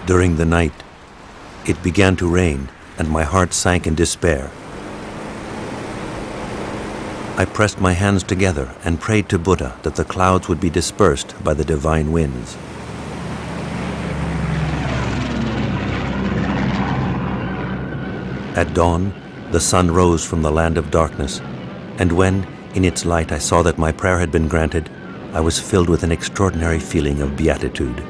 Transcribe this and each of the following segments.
During the night, it began to rain, and my heart sank in despair. I pressed my hands together and prayed to Buddha that the clouds would be dispersed by the divine winds. At dawn, the sun rose from the land of darkness, and when, in its light, I saw that my prayer had been granted, I was filled with an extraordinary feeling of beatitude.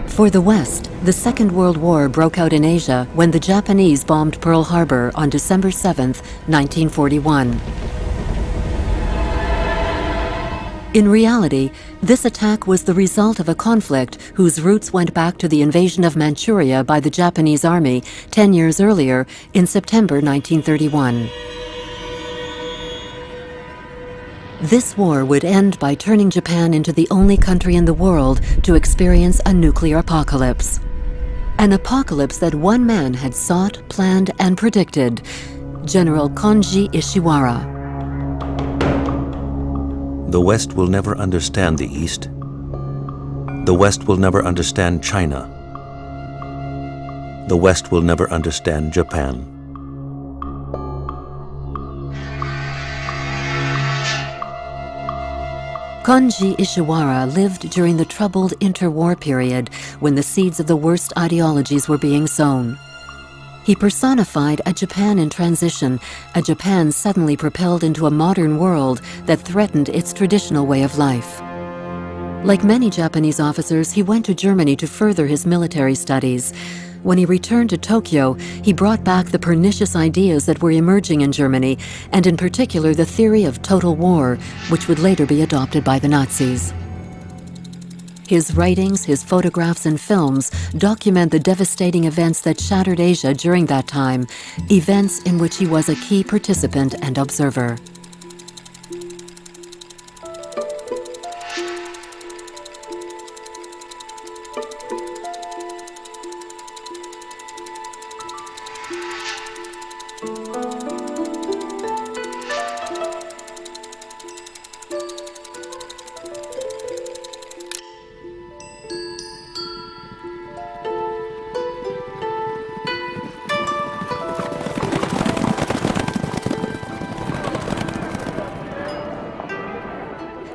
For the West, the Second World War broke out in Asia when the Japanese bombed Pearl Harbor on December 7, 1941. In reality, this attack was the result of a conflict whose roots went back to the invasion of Manchuria by the Japanese army 10 years earlier in September 1931. This war would end by turning Japan into the only country in the world to experience a nuclear apocalypse. An apocalypse that one man had sought, planned, and predicted: General Konji Ishiwara. The West will never understand the East. The West will never understand China. The West will never understand Japan. Konji Ishiwara lived during the troubled interwar period when the seeds of the worst ideologies were being sown. He personified a Japan in transition, a Japan suddenly propelled into a modern world that threatened its traditional way of life. Like many Japanese officers, he went to Germany to further his military studies. When he returned to Tokyo, he brought back the pernicious ideas that were emerging in Germany, and in particular the theory of total war, which would later be adopted by the Nazis. His writings, his photographs, and films document the devastating events that shattered Asia during that time, events in which he was a key participant and observer.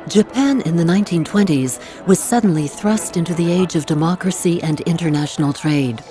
Japan in the 1920s was suddenly thrust into the age of democracy and international trade.